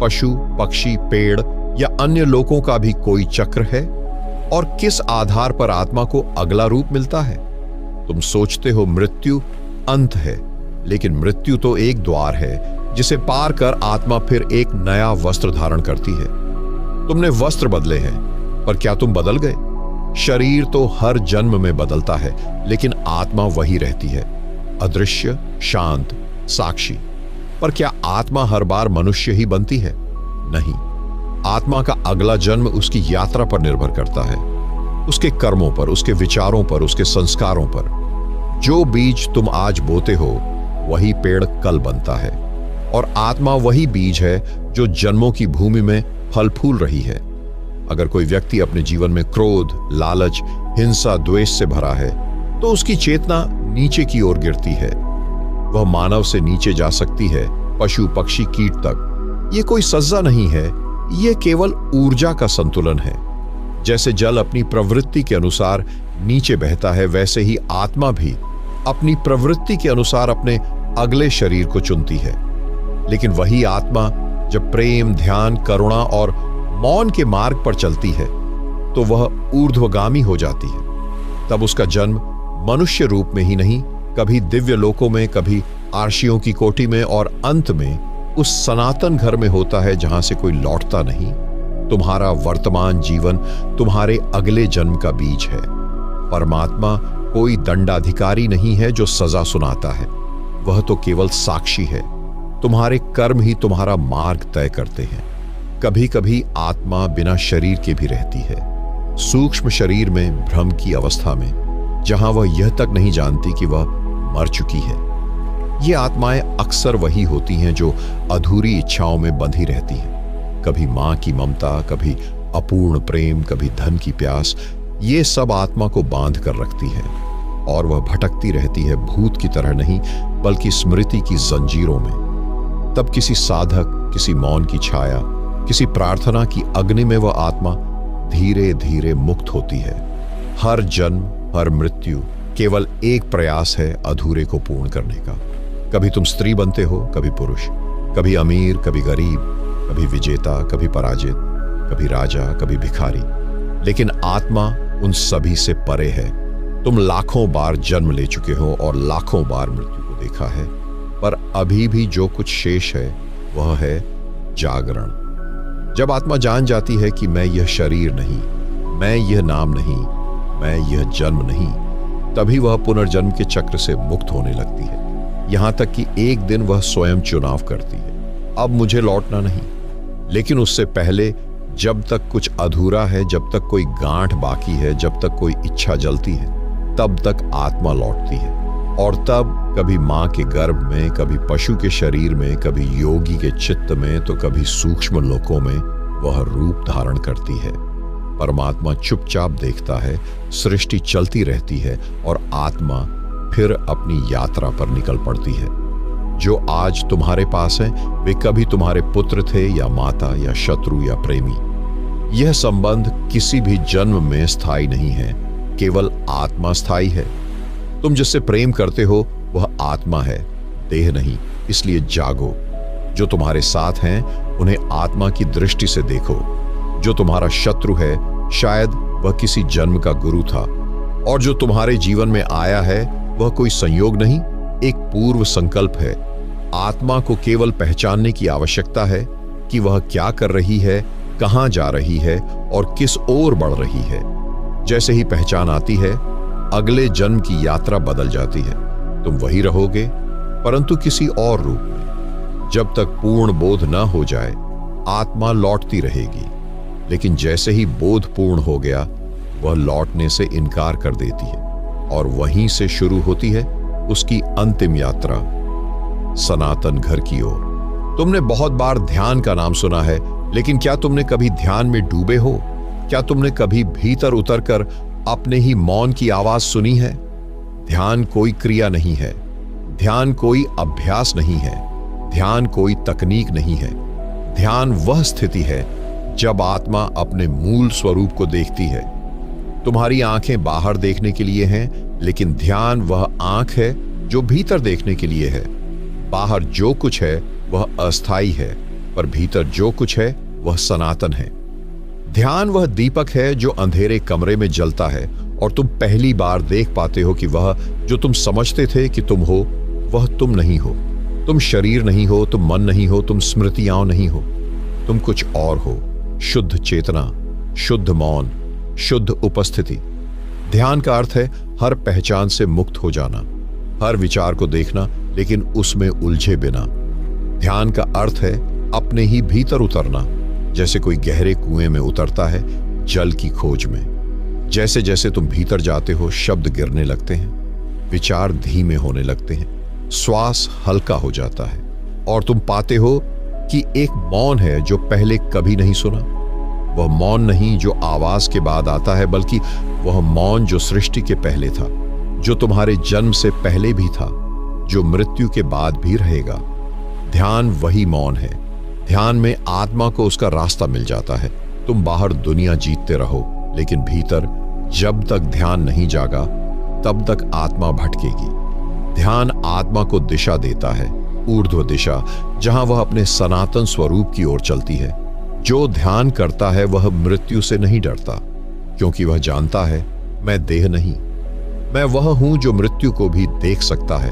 पशु, पक्षी, पेड़ या अन्य लोगों का भी कोई चक्र है? और किस आधार पर आत्मा को अगला रूप मिलता है? तुम सोचते हो मृत्यु अंत है, लेकिन मृत्यु तो एक द्वार है जिसे पार कर आत्मा फिर एक नया वस्त्र धारण करती है। तुमने वस्त्र बदले हैं, पर क्या तुम बदल गए? शरीर तो हर जन्म में बदलता है, लेकिन आत्मा वही रहती है, अदृश्य, शांत, साक्षी। पर क्या आत्मा हर बार मनुष्य ही बनती है? नहीं, आत्मा का अगला जन्म उसकी यात्रा पर निर्भर करता है, उसके कर्मों पर, उसके विचारों पर, उसके संस्कारों पर। जो बीज तुम आज बोते हो वही पेड़ कल बनता है, और आत्मा वही बीज है जो जन्मों की भूमि में फल फूल रही है। अगर कोई व्यक्ति अपने जीवन में क्रोध, लालच, हिंसा, द्वेष से भरा है तो उसकी चेतना नीचे की ओर गिरती है। वह मानव से नीचे जा सकती है, पशु, पक्षी, कीट तक। ये कोई सज्जा नहीं है, ये केवल ऊर्जा का संतुलन है। जैसे जल अपनी प्रवृत्ति के अनुसार नीचे बहता है, वैसे ही आत्मा भी अपनी प्रवृत्ति के अनुसार अपने अगले शरीर को चुनती है। लेकिन वही आत्मा जब प्रेम, ध्यान, करुणा और मौन के मार्ग पर चलती है तो वह ऊर्ध्वगामी हो जाती है। तब उसका जन्म मनुष्य रूप में ही नहीं, कभी दिव्य लोकों में, कभी आर्शियों की कोटि में, और अंत में उस सनातन घर में होता है जहां से कोई लौटता नहीं। तुम्हारा वर्तमान जीवन तुम्हारे अगले जन्म का बीज है। परमात्मा कोई दंडाधिकारी नहीं है जो सजा सुनाता है, वह तो केवल साक्षी है। तुम्हारे कर्म ही तुम्हारा मार्ग तय करते हैं। कभी कभी आत्मा बिना शरीर के भी रहती है, सूक्ष्म शरीर में, भ्रम की अवस्था में, जहां वह यह तक नहीं जानती कि वह मर चुकी है। ये आत्माएं अक्सर वही होती हैं जो अधूरी इच्छाओं में बंधी रहती हैं। कभी मां की ममता, कभी अपूर्ण प्रेम, कभी धन की प्यास, ये सब आत्मा को बांध कर रखती है और वह भटकती रहती है, भूत की तरह नहीं बल्कि स्मृति की जंजीरों में। तब किसी साधक, किसी मौन की छाया, किसी प्रार्थना की अग्नि में वह आत्मा धीरे धीरे मुक्त होती है। हर जन्म, हर मृत्यु केवल एक प्रयास है अधूरे को पूर्ण करने का। कभी तुम स्त्री बनते हो, कभी पुरुष, कभी अमीर, कभी गरीब, कभी विजेता, कभी पराजित, कभी राजा, कभी भिखारी, लेकिन आत्मा उन सभी से परे है। तुम लाखों बार जन्म ले चुके हो और लाखों बार मृत्यु को देखा है, पर अभी भी जो कुछ शेष है वह है जागरण। जब आत्मा जान जाती है कि मैं यह शरीर नहीं, मैं यह नाम नहीं, मैं यह जन्म नहीं, तभी वह पुनर्जन्म के चक्र से मुक्त होने लगती है। यहां तक कि एक दिन वह स्वयं चुनाव करती है, अब मुझे लौटना नहीं। लेकिन उससे पहले, जब तक कुछ अधूरा है, जब तक कोई गांठ बाकी है, जब तक कोई इच्छा जलती है, तब तक आत्मा लौटती है। और तब कभी मां के गर्भ में, कभी पशु के शरीर में, कभी योगी के चित्त में, तो कभी सूक्ष्म लोकों में वह रूप धारण करती है। परमात्मा चुपचाप देखता है, सृष्टि चलती रहती है और आत्मा फिर अपनी यात्रा पर निकल पड़ती है। जो आज तुम्हारे पास है वे कभी तुम्हारे पुत्र थे, या माता, या शत्रु, या प्रेमी। यह संबंध किसी भी जन्म में स्थायी नहीं है, केवल आत्मा स्थायी है। तुम जिससे प्रेम करते हो वह आत्मा है, देह नहीं, इसलिए जागो। जो तुम्हारे साथ हैं उन्हें आत्मा की दृष्टि से देखो। जो तुम्हारा शत्रु है शायद वह किसी जन्म का गुरु था, और जो तुम्हारे जीवन में आया है वह कोई संयोग नहीं, एक पूर्व संकल्प है। आत्मा को केवल पहचानने की आवश्यकता है कि वह क्या कर रही है, कहां जा रही है और किस ओर बढ़ रही है। जैसे ही पहचान आती है, अगले जन्म की यात्रा बदल जाती है। तुम वही रहोगे, परंतु किसी और रूप में। जब तक पूर्ण बोध न हो जाए, आत्मा लौटती रहेगी, लेकिन जैसे ही बोध पूर्ण हो गया, वह लौटने से इनकार कर देती है, और वहीं से शुरू होती है उसकी अंतिम यात्रा, सनातन घर की ओर। तुमने बहुत बार ध्यान का नाम सुना है, लेकिन क्या तुमने कभी ध्यान में डूबे हो? क्या तुमने कभी भीतर उतरकर अपने ही मौन की आवाज सुनी है? ध्यान कोई क्रिया नहीं है, ध्यान कोई अभ्यास नहीं है, ध्यान कोई तकनीक नहीं है। ध्यान वह स्थिति है जब आत्मा अपने मूल स्वरूप को देखती है। तुम्हारी आंखें बाहर देखने के लिए हैं, लेकिन ध्यान वह आंख है जो भीतर देखने के लिए है। बाहर जो कुछ है वह अस्थाई है, पर भीतर जो कुछ है वह सनातन है। ध्यान वह दीपक है जो अंधेरे कमरे में जलता है, और तुम पहली बार देख पाते हो कि वह जो तुम समझते थे कि तुम हो, वह तुम नहीं हो। तुम शरीर नहीं हो, तुम मन नहीं हो, तुम स्मृतियां नहीं हो, तुम कुछ और हो। शुद्ध चेतना, शुद्ध मौन, शुद्ध उपस्थिति। ध्यान का अर्थ है हर पहचान से मुक्त हो जाना, हर विचार को देखना लेकिन उसमें उलझे बिना। ध्यान का अर्थ है अपने ही भीतर उतरना, जैसे कोई गहरे कुएं में उतरता है जल की खोज में। जैसे जैसे तुम भीतर जाते हो, शब्द गिरने लगते हैं, विचार धीमे होने लगते हैं, श्वास हल्का हो जाता है, और तुम पाते हो कि एक मौन है जो पहले कभी नहीं सुना। वह मौन नहीं जो आवाज के बाद आता है, बल्कि वह मौन जो सृष्टि के पहले था, जो तुम्हारे जन्म से पहले भी था, जो मृत्यु के बाद भी रहेगा। ध्यान वही मौन है। ध्यान में आत्मा को उसका रास्ता मिल जाता है। तुम बाहर दुनिया जीतते रहो, लेकिन भीतर जब तक ध्यान नहीं जागा तब तक आत्मा भटकेगी। ध्यान आत्मा को दिशा देता है, ऊर्ध्व दिशा, जहां वह अपने सनातन स्वरूप की ओर चलती है। जो ध्यान करता है वह मृत्यु से नहीं डरता, क्योंकि वह जानता है मैं देह नहीं, मैं वह हूं जो मृत्यु को भी देख सकता है।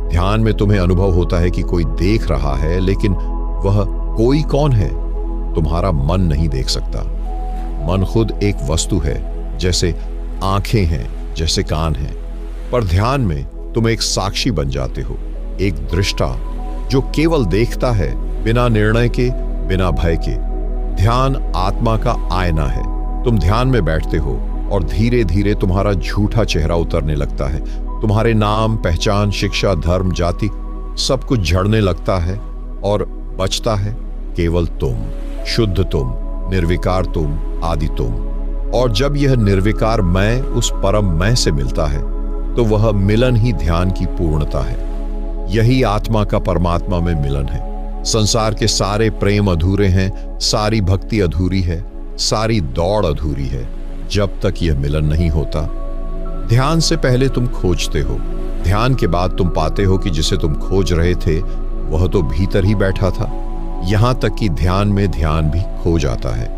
ध्यान में तुम्हें अनुभव होता है कि कोई देख रहा है, लेकिन वह कोई कौन है? तुम्हारा मन नहीं देख सकता। मन खुद एक वस्तु है, जैसे आंखें हैं जैसे कान हैं, पर ध्यान में तुम एक साक्षी बन जाते हो, एक दृष्टा जो केवल देखता है, बिना निर्णय के, बिना भय के। ध्यान आत्मा का आईना है। तुम ध्यान में बैठते हो और धीरे धीरे तुम्हारा झूठा चेहरा उतरने लगता है। तुम्हारे नाम, पहचान, शिक्षा, धर्म, जाति सब कुछ झड़ने लगता है और बचता है केवल तुम, शुद्ध तुम, निर्विकार तुम, आदि तुम। और जब यह निर्विकार मैं उस परम मैं से मिलता है तो वह मिलन ही ध्यान की पूर्णता है। यही आत्मा का परमात्मा में मिलन है। संसार के सारे प्रेम अधूरे हैं, सारी भक्ति अधूरी है, सारी दौड़ अधूरी है जब तक यह मिलन नहीं होता। ध्यान से पहले तुम खोजते हो, ध्यान के बाद तुम पाते हो कि जिसे तुम खोज रहे थे वह तो भीतर ही बैठा था। यहां तक कि ध्यान में ध्यान भी खो जाता है,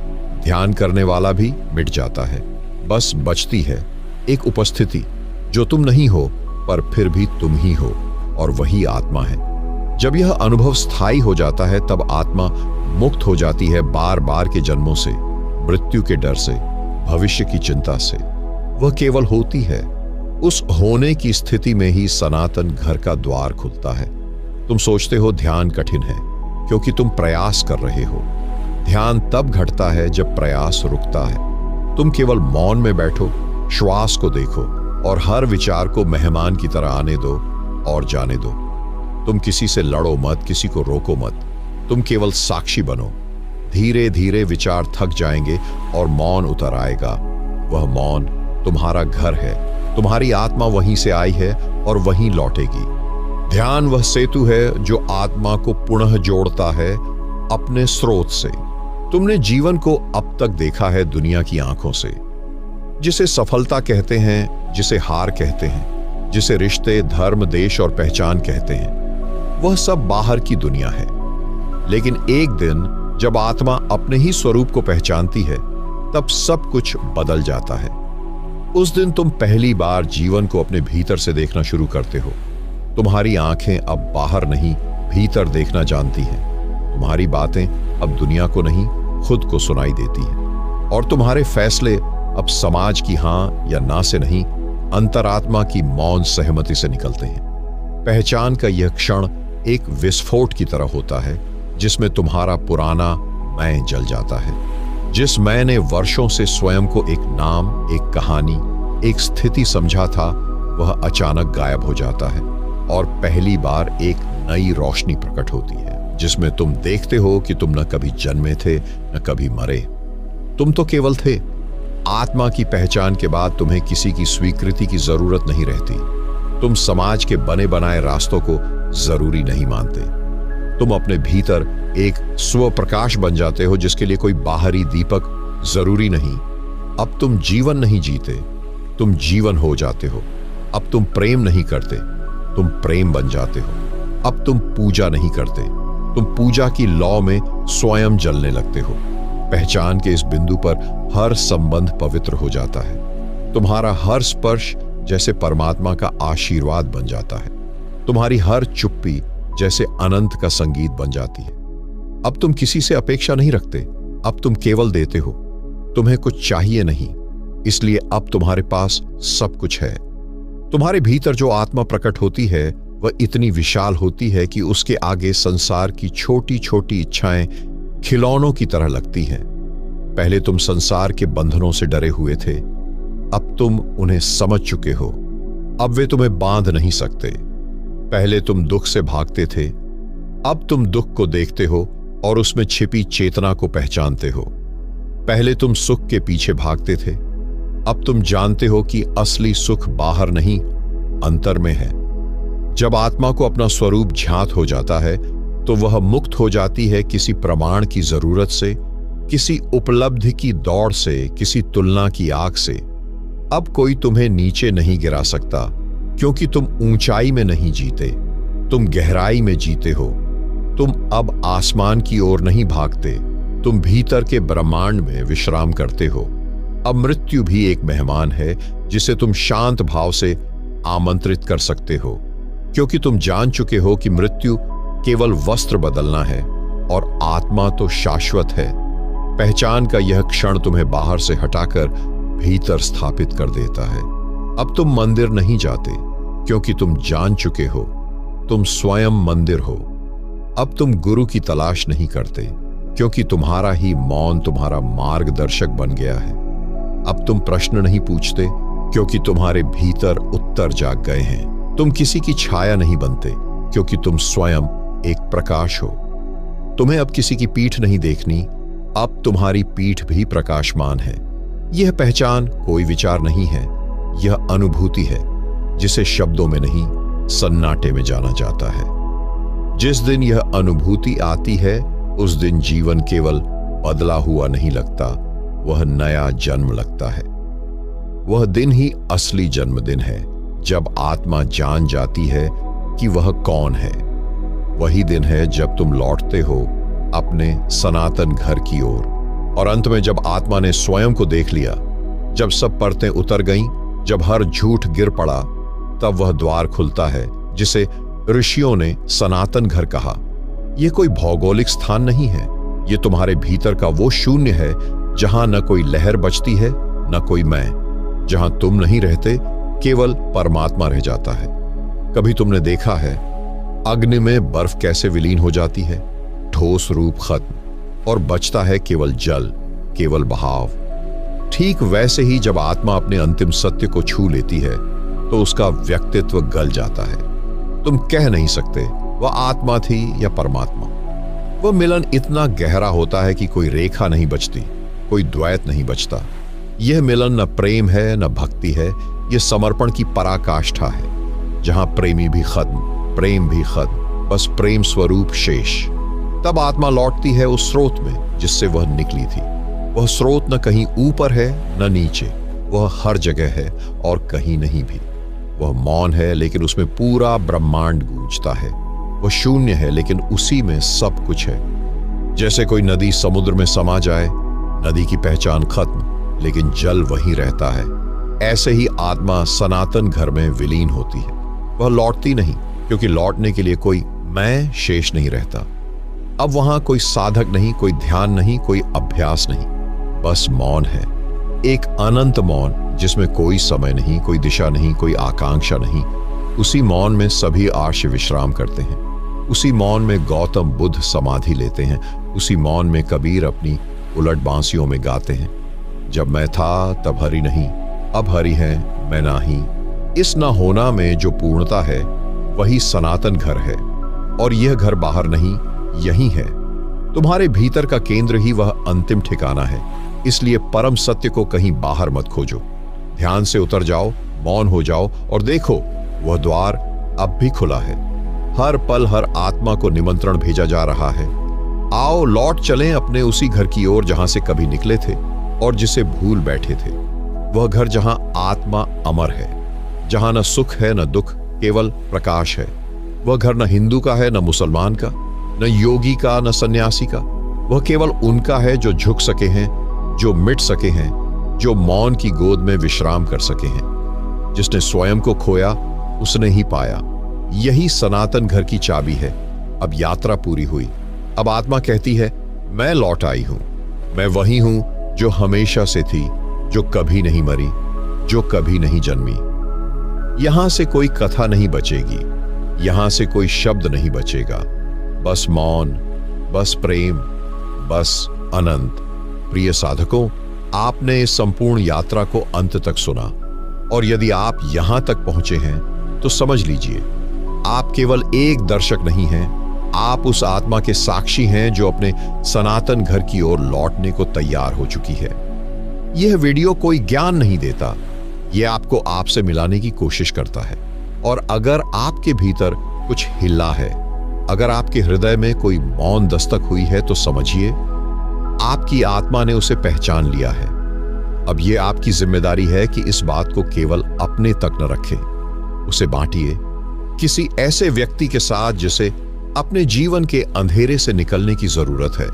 ध्यान करने वाला भी मिट जाता है। बस बचती है एक उपस्थिति जो तुम नहीं हो पर फिर भी तुम ही हो, और वही आत्मा है। जब यह अनुभव स्थायी हो जाता है तब आत्मा मुक्त हो जाती है बार बार के जन्मों से, मृत्यु के डर से, भविष्य की चिंता से। वह केवल होती है। उस होने की स्थिति में ही सनातन घर का द्वार खुलता है। तुम सोचते हो ध्यान कठिन है क्योंकि तुम प्रयास कर रहे हो। ध्यान तब घटता है जब प्रयास रुकता है। तुम केवल मौन में बैठो, श्वास को देखो और हर विचार को मेहमान की तरह आने दो और जाने दो। तुम किसी से लड़ो मत, किसी को रोको मत, तुम केवल साक्षी बनो। धीरे धीरे विचार थक जाएंगे और मौन उतर आएगा। वह मौन तुम्हारा घर है। तुम्हारी आत्मा वहीं से आई है और वहीं लौटेगी। ध्यान वह सेतु है जो आत्मा को पुनः जोड़ता है अपने स्रोत से। तुमने जीवन को अब तक देखा है दुनिया की आंखों से, जिसे सफलता कहते हैं, जिसे हार कहते हैं, जिसे रिश्ते, धर्म, देश और पहचान कहते हैं। वह सब बाहर की दुनिया है। लेकिन एक दिन जब आत्मा अपने ही स्वरूप को पहचानती है तब सब कुछ बदल जाता है। उस दिन तुम पहली बार जीवन को अपने भीतर से देखना शुरू करते हो। तुम्हारी आंखें अब बाहर नहीं, भीतर देखना जानती हैं। तुम्हारी बातें अब दुनिया को नहीं, खुद को सुनाई देती हैं। और तुम्हारे फैसले अब समाज की हां या ना से नहीं, अंतरात्मा की मौन सहमति से निकलते हैं। पहचान का यह क्षण एक विस्फोट की तरह होता है जिसमें तुम्हारा पुराना मैं जल जाता है। जिस मैं ने वर्षों से स्वयं को एक नाम, एक कहानी, एक स्थिति समझा था, वह अचानक गायब हो जाता है और पहली बार एक नई रोशनी प्रकट होती है जिसमें तुम देखते हो कि तुम न कभी जन्मे थे न कभी मरे। तुम तो केवल थे। आत्मा की पहचान के बाद तुम्हें किसी की स्वीकृति की जरूरत नहीं रहती। तुम समाज के बने बनाए रास्तों को जरूरी नहीं मानते। तुम अपने भीतर एक स्व प्रकाश बन जाते हो जिसके लिए कोई बाहरी दीपक जरूरी नहीं। अब तुम जीवन नहीं जीते, तुम जीवन हो जाते हो। अब तुम प्रेम नहीं करते, तुम प्रेम बन जाते हो। अब तुम पूजा नहीं करते, तुम पूजा की लौ में स्वयं जलने लगते हो। पहचान के इस बिंदु पर हर संबंध पवित्र हो जाता है। तुम्हारा हर स्पर्श जैसे परमात्मा का आशीर्वाद बन जाता है। तुम्हारी हर चुप्पी जैसे अनंत का संगीत बन जाती है। अब तुम किसी से अपेक्षा नहीं रखते, अब तुम केवल देते हो। तुम्हें कुछ चाहिए नहीं, इसलिए अब तुम्हारे पास सब कुछ है। तुम्हारे भीतर जो आत्मा प्रकट होती है वह इतनी विशाल होती है कि उसके आगे संसार की छोटी छोटी इच्छाएं खिलौनों की तरह लगती हैं। पहले तुम संसार के बंधनों से डरे हुए थे, अब तुम उन्हें समझ चुके हो। अब वे तुम्हें बांध नहीं सकते। पहले तुम दुख से भागते थे, अब तुम दुख को देखते हो और उसमें छिपी चेतना को पहचानते हो। पहले तुम सुख के पीछे भागते थे, अब तुम जानते हो कि असली सुख बाहर नहीं, अंतर में है। जब आत्मा को अपना स्वरूप ज्ञात हो जाता है तो वह मुक्त हो जाती है किसी प्रमाण की जरूरत से, किसी उपलब्धि की दौड़ से, किसी तुलना की आग से। अब कोई तुम्हें नीचे नहीं गिरा सकता क्योंकि तुम ऊंचाई में नहीं जीते, तुम गहराई में जीते हो। तुम अब आसमान की ओर नहीं भागते, तुम भीतर के ब्रह्मांड में विश्राम करते हो। अब मृत्यु भी एक मेहमान है जिसे तुम शांत भाव से आमंत्रित कर सकते हो, क्योंकि तुम जान चुके हो कि मृत्यु केवल वस्त्र बदलना है और आत्मा तो शाश्वत है। पहचान का यह क्षण तुम्हें बाहर से हटाकर भीतर स्थापित कर देता है। अब तुम मंदिर नहीं जाते क्योंकि तुम जान चुके हो तुम स्वयं मंदिर हो। अब तुम गुरु की तलाश नहीं करते क्योंकि तुम्हारा ही मौन तुम्हारा मार्गदर्शक बन गया है। अब तुम प्रश्न नहीं पूछते क्योंकि तुम्हारे भीतर उत्तर जाग गए हैं। तुम किसी की छाया नहीं बनते क्योंकि तुम स्वयं एक प्रकाश हो। तुम्हें अब किसी की पीठ नहीं देखनी, अब तुम्हारी पीठ भी प्रकाशमान है। यह पहचान कोई विचार नहीं है, यह अनुभूति है जिसे शब्दों में नहीं सन्नाटे में जाना जाता है। जिस दिन यह अनुभूति आती है उस दिन जीवन केवल बदला हुआ नहीं लगता, वह नया जन्म लगता है। वह दिन ही असली जन्मदिन है जब आत्मा जान जाती है कि वह कौन है। वही दिन है जब तुम लौटते हो अपने सनातन घर की ओर। और अंत में जब आत्मा ने स्वयं को देख लिया, जब सब परतें उतर गईं, जब हर झूठ गिर पड़ा, तब वह द्वार खुलता है जिसे ऋषियों ने सनातन घर कहा। यह कोई भौगोलिक स्थान नहीं है, यह तुम्हारे भीतर का वो शून्य है जहां न कोई लहर बचती है न कोई मैं, जहां तुम नहीं रहते, केवल परमात्मा रह जाता है। कभी तुमने देखा है अग्नि में बर्फ कैसे विलीन हो जाती है, ठोस रूप खत्म और बचता है केवल जल, केवल बहाव। ठीक वैसे ही जब आत्मा अपने अंतिम सत्य को छू लेती है तो उसका व्यक्तित्व गल जाता है। तुम कह नहीं सकते वह आत्मा थी या परमात्मा। वह मिलन इतना गहरा होता है कि कोई रेखा नहीं बचती, कोई द्वैत नहीं बचता। यह मिलन न प्रेम है न भक्ति है, यह समर्पण की पराकाष्ठा है जहां प्रेमी भी खत्म, प्रेम भी खत्म, बस प्रेम स्वरूप शेष। तब आत्मा लौटती है उस स्रोत में जिससे वह निकली थी। वह स्रोत न कहीं ऊपर है न नीचे, वह हर जगह है और कहीं नहीं भी। वह मौन है लेकिन उसमें पूरा ब्रह्मांड गूंजता है। वह शून्य है लेकिन उसी में सब कुछ है। जैसे कोई नदी समुद्र में समा जाए, नदी की पहचान खत्म लेकिन जल वहीं रहता है, ऐसे ही आत्मा सनातन घर में विलीन होती है। वह लौटती नहीं क्योंकि लौटने के लिए कोई मैं शेष नहीं रहता। अब वहां कोई साधक नहीं, कोई ध्यान नहीं, कोई अभ्यास नहीं, बस मौन है। एक अनंत मौन जिसमें कोई समय नहीं, कोई दिशा नहीं, कोई आकांक्षा नहीं। उसी मौन में सभी आर्ष विश्राम करते हैं। उसी मौन में गौतम बुद्ध समाधि लेते हैं। उसी मौन में कबीर अपनी उलट बांसियों में गाते हैं, जब मैं था तब हरि नहीं, अब हरि है मैं नाही। इस न होना में जो पूर्णता है वही सनातन घर है और यह घर बाहर नहीं, यही है। तुम्हारे भीतर का केंद्र ही वह अंतिम ठिकाना है। इसलिए परम सत्य को कहीं बाहर मत खोजो। ध्यान से उतर जाओ, मौन हो जाओ और देखो वह द्वार अब भी खुला है। हर पल हर आत्मा को निमंत्रण भेजा जा रहा है। आओ लौट चलें अपने उसी घर की ओर जहां से कभी निकले थे और जिसे भूल बैठे थे। वह घर जहां आत्मा अमर है, जहां न सुख है न दुख, केवल प्रकाश है। वह घर न हिंदू का है न मुसलमान का, न योगी का न सन्यासी का। वह केवल उनका है जो झुक सके हैं, जो मिट सके हैं, जो मौन की गोद में विश्राम कर सके हैं। जिसने स्वयं को खोया उसने ही पाया। यही सनातन घर की चाबी है। अब यात्रा पूरी हुई। अब आत्मा कहती है मैं लौट आई हूं। मैं वही हूं जो हमेशा से थी, जो कभी नहीं मरी, जो कभी नहीं जन्मी। यहां से कोई कथा नहीं बचेगी, यहां से कोई शब्द नहीं बचेगा। बस मौन, बस प्रेम, बस अनंत। प्रिय साधकों, आपने इस संपूर्ण यात्रा को अंत तक सुना और यदि आप यहां तक पहुंचे हैं तो समझ लीजिए आप केवल एक दर्शक नहीं हैं, आप उस आत्मा के साक्षी हैं जो अपने सनातन घर की ओर लौटने को तैयार हो चुकी है। यह वीडियो कोई ज्ञान नहीं देता, यह आपको आपसे मिलाने की कोशिश करता है। और अगर आपके भीतर कुछ हिला है, अगर आपके हृदय में कोई मौन दस्तक हुई है तो समझिए आपकी आत्मा ने उसे पहचान लिया है। अब यह आपकी जिम्मेदारी है कि इस बात को केवल अपने तक न रखें, उसे बांटिए किसी ऐसे व्यक्ति के साथ जिसे अपने जीवन के अंधेरे से निकलने की जरूरत है।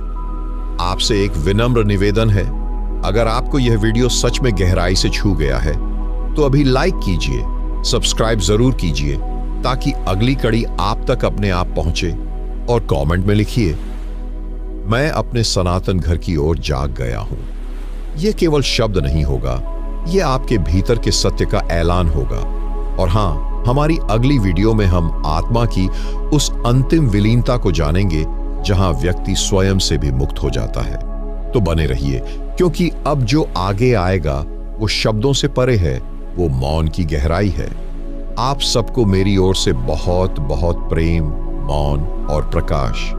आपसे एक विनम्र निवेदन है, अगर आपको यह वीडियो सच में गहराई से छू गया है तो अभी लाइक कीजिए, सब्सक्राइब जरूर कीजिए ताकि अगली कड़ी आप तक अपने आप पहुंचे। और कमेंट में लिखिए मैं अपने सनातन घर की ओर जाग गया हूं। यह केवल शब्द नहीं होगा, ये आपके भीतर के सत्य का ऐलान होगा। और हाँ, हमारी अगली वीडियो में हम आत्मा की उस अंतिम विलीनता को जानेंगे जहां व्यक्ति स्वयं से भी मुक्त हो जाता है। तो बने रहिए, क्योंकि अब जो आगे आएगा वो शब्दों से परे है, वो मौन की गहराई है। आप सबको मेरी ओर से बहुत बहुत प्रेम, मौन और प्रकाश।